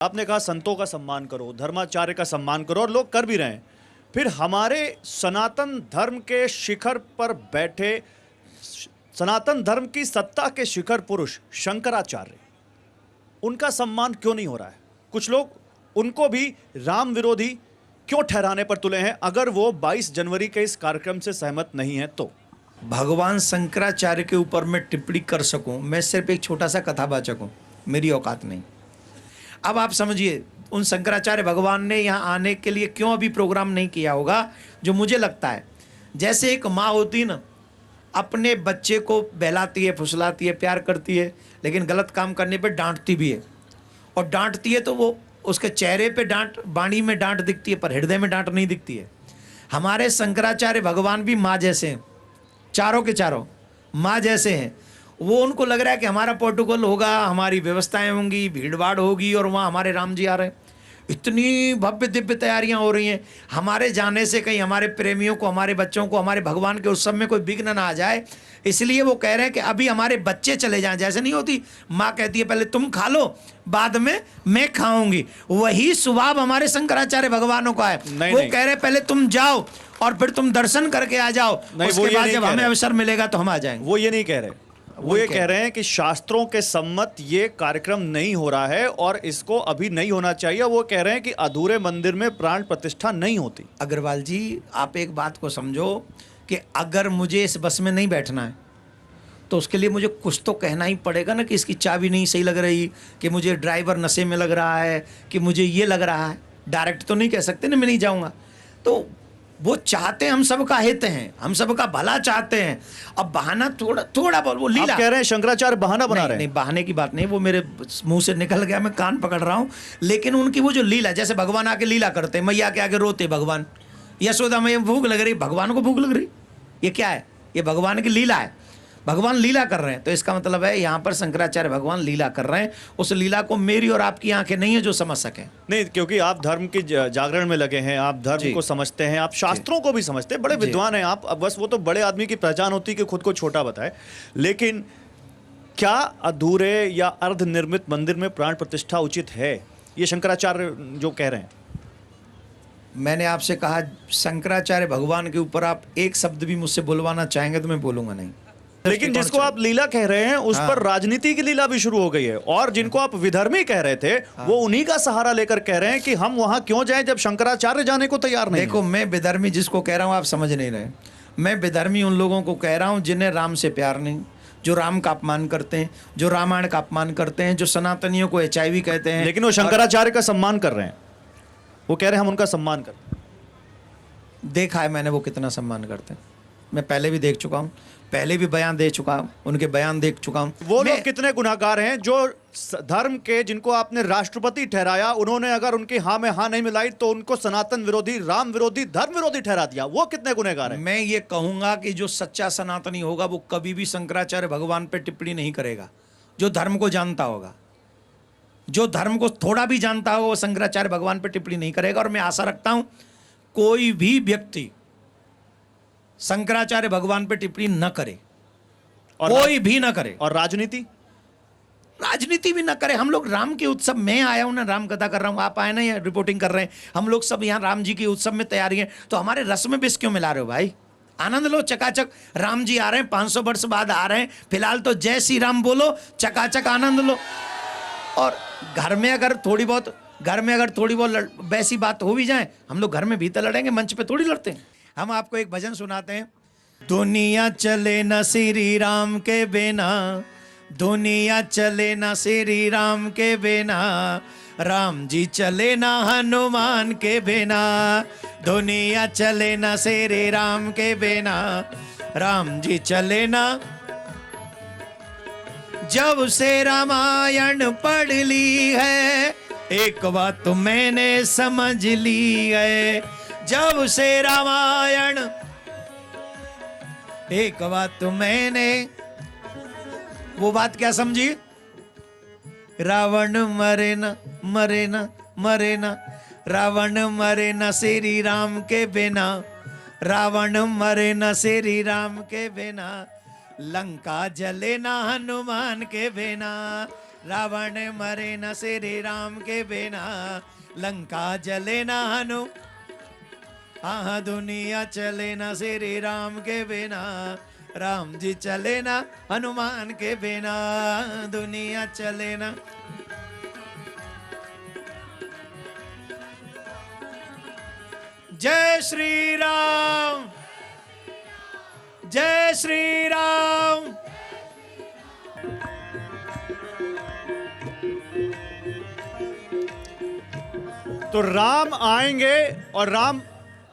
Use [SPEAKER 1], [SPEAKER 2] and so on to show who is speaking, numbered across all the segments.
[SPEAKER 1] आपने कहा संतों का सम्मान करो, धर्माचार्य का सम्मान करो, और लोग कर भी रहे हैं। फिर हमारे सनातन धर्म के शिखर पर बैठे, सनातन धर्म की सत्ता के शिखर पुरुष शंकराचार्य, उनका सम्मान क्यों नहीं हो रहा है? कुछ लोग उनको भी राम विरोधी क्यों ठहराने पर तुले हैं, अगर वो 22 जनवरी के इस कार्यक्रम से सहमत नहीं है तो?
[SPEAKER 2] भगवान शंकराचार्य के ऊपर मैं टिप्पणी कर सकूं, मैं सिर्फ एक छोटा सा कथावाचक हूं, मेरी औकात नहीं। अब आप समझिए, उन शंकराचार्य भगवान ने यहाँ आने के लिए क्यों अभी प्रोग्राम नहीं किया होगा, जो मुझे लगता है जैसे एक माँ होती ना, अपने बच्चे को बहलाती है, फुसलाती है, प्यार करती है, लेकिन गलत काम करने पर डांटती भी है। और डांटती है तो वो उसके चेहरे पे डांट, वाणी में डांट दिखती है, पर हृदय में डांट नहीं दिखती है। हमारे शंकराचार्य भगवान भी माँ जैसे हैं, चारों के चारों माँ जैसे हैं। वो उनको लग रहा है कि हमारा प्रोटोकॉल होगा, हमारी व्यवस्थाएं होंगी, भीड़ भाड़ होगी, और वहाँ हमारे राम जी आ रहे हैं। इतनी भव्य दिव्य तैयारियां हो रही हैं, हमारे जाने से कहीं हमारे प्रेमियों को, हमारे बच्चों को, हमारे भगवान के उत्सव में कोई विघ्न ना आ जाए, इसलिए वो कह रहे हैं कि अभी हमारे बच्चे चले जाएं। जैसे नहीं होती, माँ कहती है पहले तुम खा लो, बाद में मैं खाऊंगी। वही स्वभाव हमारे शंकराचार्य भगवानों का है। वो कह रहे पहले तुम जाओ और फिर तुम दर्शन करके आ जाओ, उसके बाद जब हमें अवसर मिलेगा तो हम आ जाएंगे।
[SPEAKER 1] वो ये नहीं कह रहे, वो ये कह रहे हैं कि शास्त्रों के सम्मत ये कार्यक्रम नहीं हो रहा है और इसको अभी नहीं होना चाहिए। वो कह रहे हैं कि अधूरे मंदिर में प्राण प्रतिष्ठा नहीं होती।
[SPEAKER 2] अग्रवाल जी, आप एक बात को समझो कि अगर मुझे इस बस में नहीं बैठना है तो उसके लिए मुझे कुछ तो कहना ही पड़ेगा ना, कि इसकी चाबी नहीं सही लग रही, कि मुझे ड्राइवर नशे में लग रहा है, कि मुझे ये लग रहा है। डायरेक्ट तो नहीं कह सकते ना मैं नहीं जाऊँगा। तो वो चाहते हैं, हम सबका हित हैं, हम सबका भला चाहते हैं। अब बहाना थोड़ा बहुत वो लीला।
[SPEAKER 1] आप कह रहे हैं शंकराचार्य बहाना बना रहे हैं?
[SPEAKER 2] नहीं, बहाने की बात नहीं, वो मेरे मुंह से निकल गया, मैं कान पकड़ रहा हूँ। लेकिन उनकी वो जो लीला, जैसे भगवान आके लीला करते हैं, मैया के आगे रोते भगवान, यशोदा मैया भूख लग रही, भगवान को भूख लग रही, ये क्या है? ये भगवान की लीला है, भगवान लीला कर रहे हैं। तो इसका मतलब है यहाँ पर शंकराचार्य भगवान लीला कर रहे हैं। उस लीला को मेरी और आपकी आंखें नहीं है जो समझ सके।
[SPEAKER 1] नहीं, क्योंकि आप धर्म की जागरण में लगे हैं, आप धर्म को समझते हैं, आप शास्त्रों को भी समझते हैं, बड़े विद्वान हैं आप। बस वो तो बड़े आदमी की पहचान होती है कि खुद को छोटा बताए। लेकिन क्या अधूरे या अर्ध निर्मित मंदिर में प्राण प्रतिष्ठा उचित है, ये शंकराचार्य जो कह रहे हैं?
[SPEAKER 2] मैंने आपसे कहा, शंकराचार्य भगवान के ऊपर आप एक शब्द भी मुझसे बुलवाना चाहेंगे तो मैं बोलूंगा नहीं।
[SPEAKER 1] लेकिन जिसको आप लीला कह रहे हैं उस पर राजनीति की लीला भी शुरू हो गई है। और जिनको आप विधर्मी कह रहे थे, वो उन्हीं का सहारा लेकर कह रहे हैं कि हम वहां क्यों जाएं जब शंकराचार्य जाने को तैयार नहीं।
[SPEAKER 2] देखो, मैं विधर्मी जिसको कह रहा हूं आप समझ नहीं रहे। मैं विधर्मी उन लोगों को कह रहा हूं जिन्हें राम से प्यार नहीं, जो राम का अपमान करते हैं, जो रामायण का अपमान करते हैं, जो सनातनियों को HIV कहते हैं।
[SPEAKER 1] लेकिन वो शंकराचार्य का सम्मान कर रहे हैं, वो कह रहे हैं हम उनका सम्मान करते हैं।
[SPEAKER 2] देखा है मैंने वो कितना सम्मान करते हैं, मैं पहले भी देख चुका हूं, पहले भी बयान दे चुका हूं, उनके बयान देख चुका हूं।
[SPEAKER 1] वो लोग कितने गुनाहगार हैं जो धर्म के, जिनको आपने राष्ट्रपति ठहराया, उन्होंने अगर उनकी हाँ में हाँ नहीं मिलाई तो उनको सनातन विरोधी, राम विरोधी, धर्म विरोधी ठहरा दिया। वो कितने गुनहगार हैं?
[SPEAKER 2] मैं ये कहूंगा कि जो सच्चा सनातनी होगा वो कभी भी शंकराचार्य भगवान पे टिप्पणी नहीं करेगा। जो धर्म को जानता होगा, जो धर्म को थोड़ा भी जानता होगा, वो शंकराचार्य भगवान पे टिप्पणी नहीं करेगा। और मैं आशा रखता हूं कोई भी व्यक्ति शंकराचार्य भगवान पे टिप्पणी न करे, और कोई भी न करे।
[SPEAKER 1] और राजनीति
[SPEAKER 2] भी न करे। हम लोग राम के उत्सव में आया हूं ना, राम कथा कर रहा हूं, आप आए ना यहाँ रिपोर्टिंग कर रहे हैं, हम लोग सब यहाँ राम जी के उत्सव में तैयारी है। तो हमारे रस में विष क्यों मिला रहे हो भाई? आनंद लो, चकाचक। राम जी आ रहे हैं, 500 वर्ष बाद आ रहे हैं, फिलहाल तो जय श्री राम बोलो, चकाचक आनंद लो। और घर में अगर थोड़ी बहुत वैसी बात हो भी जाए, हम लोग घर में भीतर लड़ेंगे, मंच पे थोड़ी लड़ते हैं। हम आपको एक भजन सुनाते हैं। दुनिया चले न श्री राम के बिना, दुनिया चले न श्री राम के बिना, राम जी चले न हनुमान के बिना। दुनिया चले न श्री राम के बिना, राम जी चले न। जब से रामायण पढ़ ली है, एक बात तो मैंने समझ ली है। जब से रामायण, एक बात तो मैंने, वो बात क्या समझी? रावण मरे न, मरे न, मरे न, रावण मरे न श्री राम के बिना, रावण मरे न श्री राम के बिना, लंका जले न हनुमान के बिना। रावण मरे न श्री राम के बिना, लंका जले न हनु, हाँ दुनिया चले न श्री राम के बिना, राम जी चले ना हनुमान के बिना, दुनिया चले ना। जय श्री राम, जय श्री राम।
[SPEAKER 1] तो राम आएंगे और राम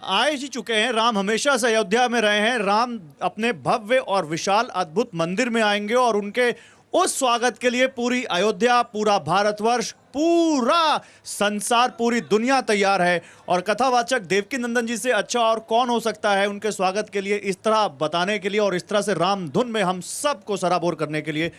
[SPEAKER 1] आए ही चुके हैं। राम हमेशा से अयोध्या में रहे हैं। राम अपने भव्य और विशाल अद्भुत मंदिर में आएंगे और उनके उस स्वागत के लिए पूरी अयोध्या, पूरा भारतवर्ष, पूरा संसार, पूरी दुनिया तैयार है। और कथावाचक देवकी नंदन जी से अच्छा और कौन हो सकता है उनके स्वागत के लिए, इस तरह बताने के लिए और इस तरह से राम धुन में हम सबको सराबोर करने के लिए।